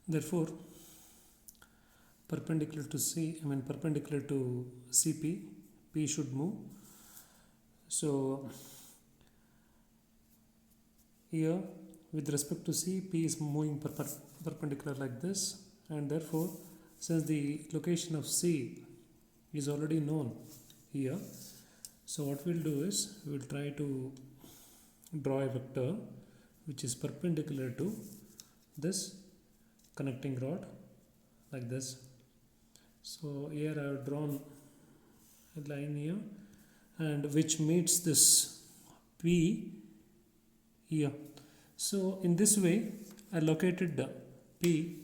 Therefore, perpendicular to perpendicular to CP, P should move. So here with respect to C, P is moving perpendicular like this, and therefore since the location of C is already known here, so what we'll do is we will try to draw a vector which is perpendicular to this connecting rod like this. So here I have drawn a line here, and which meets this P here. So in this way I located the P,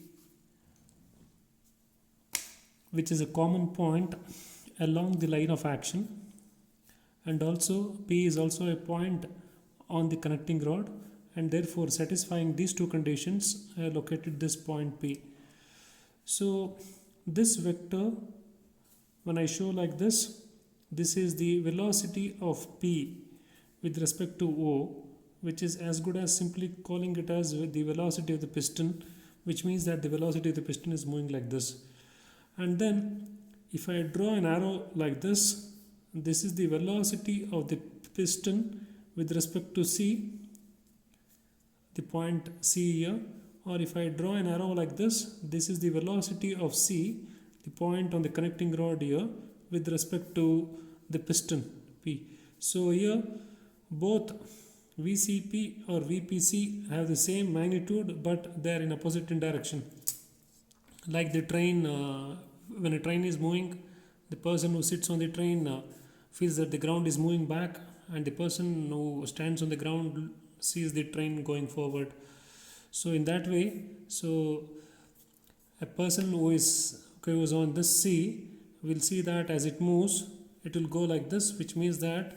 which is a common point along the line of action, and also P is also a point on the connecting rod, and therefore satisfying these two conditions I located this point P. So this vector, when I show like this is the velocity of P with respect to O, which is as good as simply calling it as the velocity of the piston, which means that the velocity of the piston is moving like this. And then if I draw an arrow like this is the velocity of the piston with respect to C, the point C here. Or if I draw an arrow like this is the velocity of C, the point on the connecting rod here, with respect to the piston P. So here both VCP or VPC have the same magnitude, but they are in opposite direction. Like the train, when a train is moving, the person who sits on the train feels that the ground is moving back, and the person who stands on the ground sees the train going forward. So in that way, so a person who is on this C will see that as it moves, it will go like this, which means that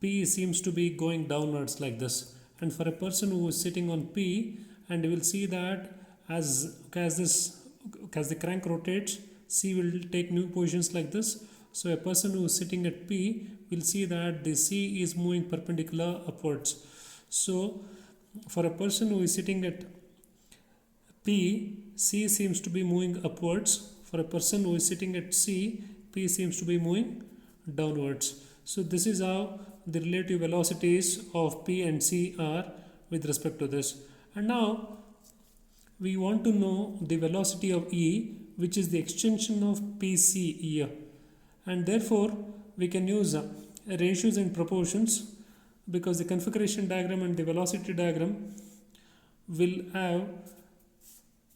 P seems to be going downwards like this. And for a person who is sitting on P, and you will see that as the crank rotates, C will take new positions like this. So a person who is sitting at P will see that the C is moving perpendicular upwards. So for a person who is sitting at P, C seems to be moving upwards. For a person who is sitting at C, P seems to be moving downwards. So this is how the relative velocities of P and C are with respect to this. And now we want to know the velocity of E, which is the extension of PC here. And therefore we can use ratios and proportions, because the configuration diagram and the velocity diagram will have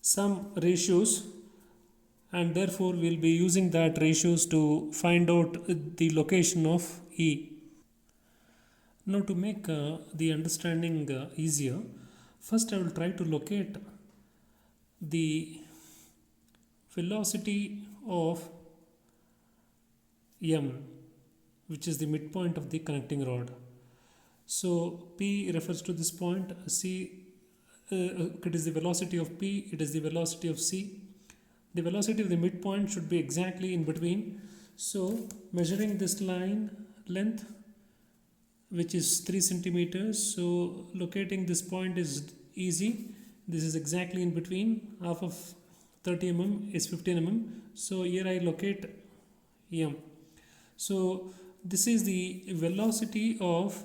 some ratios, and therefore we'll be using that ratios to find out the location of E. Now to make the understanding easier, first I will try to locate the velocity of M, which is the midpoint of the connecting rod. So P refers to this point, C, it is the velocity of P, it is the velocity of C. The velocity of the midpoint should be exactly in between. So measuring this line length, which is 3 centimeters, so locating this point is easy. This is exactly in between. Half of 30 mm is 15 mm. So here I locate M. So this is the velocity of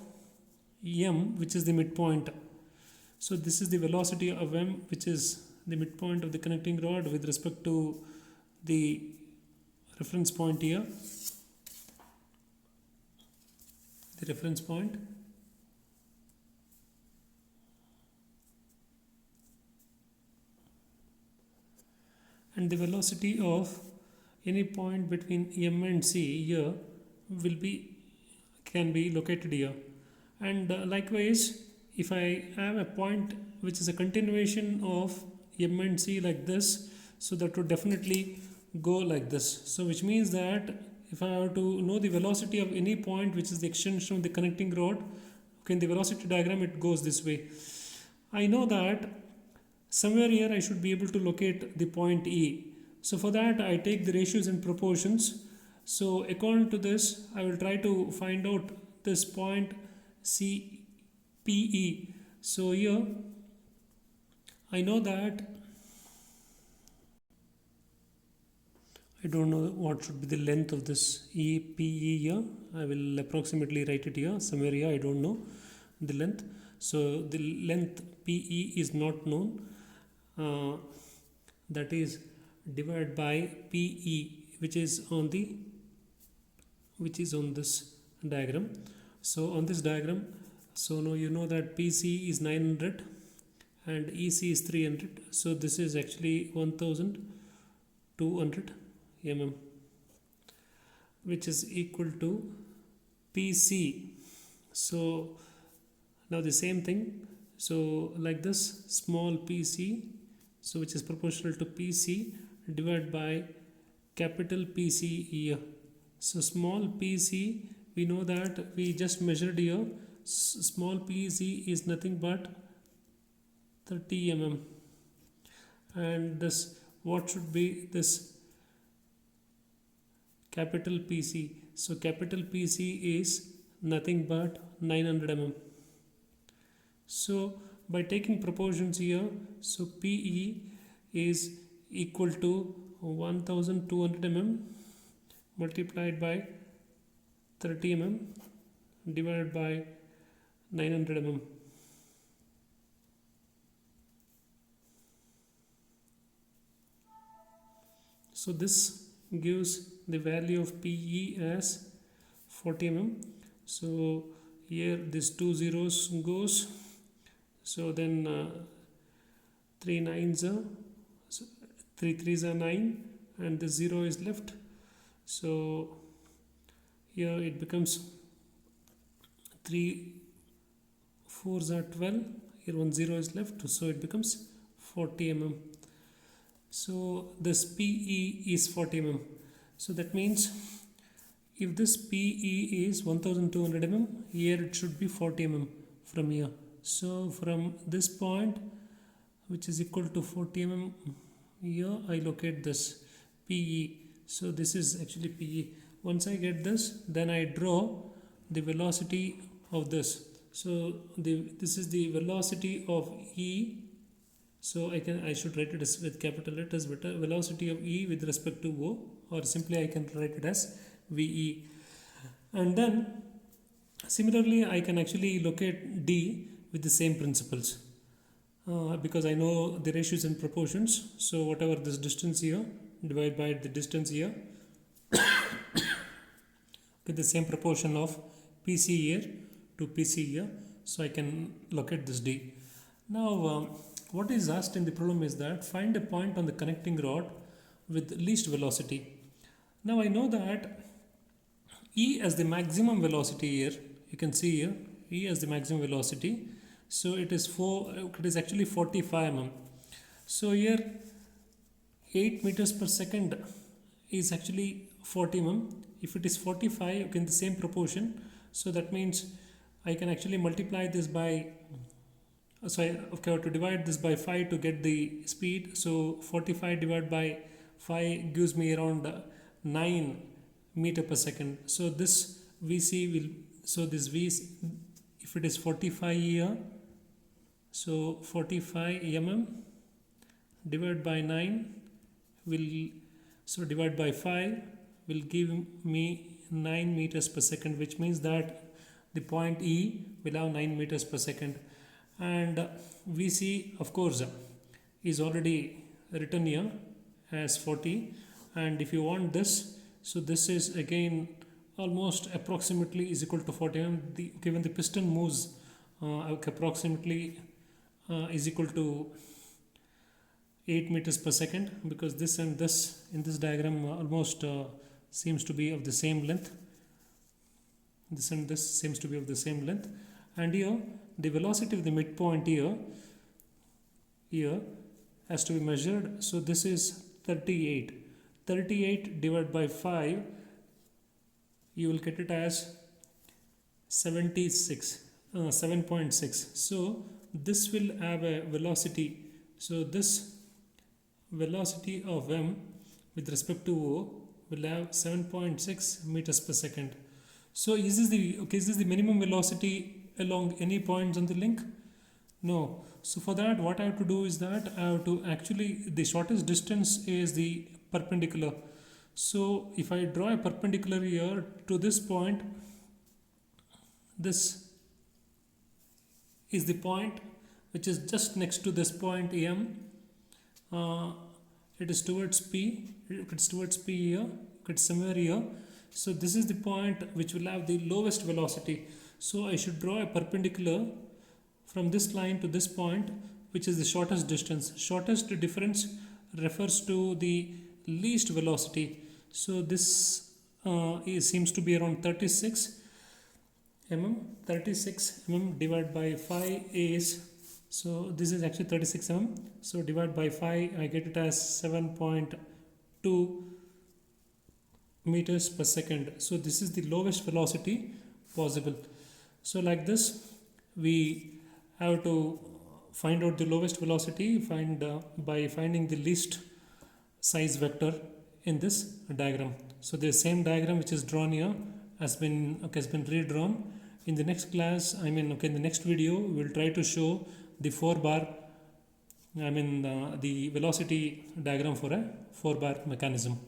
M, which is the midpoint. So this is the velocity of M, which is the midpoint of the connecting rod with respect to the reference point here. The reference point. And the velocity of any point between M and C here can be located here. And likewise, if I have a point which is a continuation of M and C like this, so that would definitely go like this. So which means that if I have to know the velocity of any point which is the extension of the connecting rod, in the velocity diagram it goes this way. I know that somewhere here I should be able to locate the point E. So for that I take the ratios and proportions. So according to this, I will try to find out this point CPE. So here I know that I don't know what should be the length of this EPE here. I will approximately write it here, somewhere here, I don't know the length. So the length PE is not known. That is divided by PE, which is on this diagram. So on this diagram, so now you know that PC is 900 and EC is 300. So this is actually 1200 mm, which is equal to PC. So now the same thing. So like this, small PC, so which is proportional to PC divided by capital PC here. So small PC, we know that we just measured here. Small PC is nothing but 30 mm, and this, what should be this capital PC? So capital PC is nothing but 900 mm. So by taking proportions here, so PE is equal to 1200 mm multiplied by 30 mm divided by 900 mm. So this gives the value of PE as 40 mm. So here this 2 zeros goes. So then 3 nines are, so 3 threes are 9 and the 0 is left. So here it becomes 3 fours are 12. Here 1 0 is left. So it becomes 40 mm. So this PE is 40 mm. So that means if this PE is 1200 mm, here it should be 40 mm from here. So from this point, which is equal to 40 mm, here I locate this PE. So this is actually PE. Once I get this, then I draw the velocity of this. So this is the velocity of E. So I should write it as with capital letters, but velocity of E with respect to O, or simply I can write it as VE. And then similarly I can actually locate D with the same principles, because I know the ratios and proportions. So whatever this distance here, divide by the distance here with the same proportion of PC here to PC here. So I can locate this D. Now what is asked in the problem is that find a point on the connecting rod with least velocity. Now I know that E as the maximum velocity here, you can see here E as the maximum velocity. So it is actually 45 mm. So here 8 meters per second is actually 40 mm. If it is 45, okay, in the same proportion, so that means I can actually multiply this by, to divide this by 5 to get the speed. So 45 divided by 5 gives me around 9 meter per second. So this VC will, so this V, if it is 45 here, so 45 mm divided by 9 will, so divide by 5 will give me 9 meters per second, which means that the point E will have 9 meters per second. And VC of course is already written here as 40, and if you want this, so this is again almost approximately is equal to 40 mm. Given the piston moves approximately is equal to 8 meters per second, because this and this in this diagram almost seems to be of the same length. This and this seems to be of the same length, and here the velocity of the midpoint here has to be measured. So this is 38 divided by 5, you will get it as 7.6. So this will have a velocity, so this velocity of M with respect to O will have 7.6 meters per second. So is this the minimum velocity along any points on the link? No. So for that, what I have to do is that I have to actually, the shortest distance is the perpendicular. So if I draw a perpendicular here to this point, this is the point which is just next to this point M. It is towards P. It's towards P here. It's somewhere here. So this is the point which will have the lowest velocity. So I should draw a perpendicular from this line to this point, which is the shortest distance. Shortest difference refers to the least velocity. So this seems to be around 36 mm. 36 mm divided by 5 is, so this is actually 36 mm. So divide by 5, I get it as 7.2 meters per second. So this is the lowest velocity possible. So like this, we have to find out the lowest velocity by finding the least size vector in this diagram. So the same diagram which is drawn here has been redrawn. In the next class, in the next video, we will try to show the 4-bar, the velocity diagram for a 4-bar mechanism.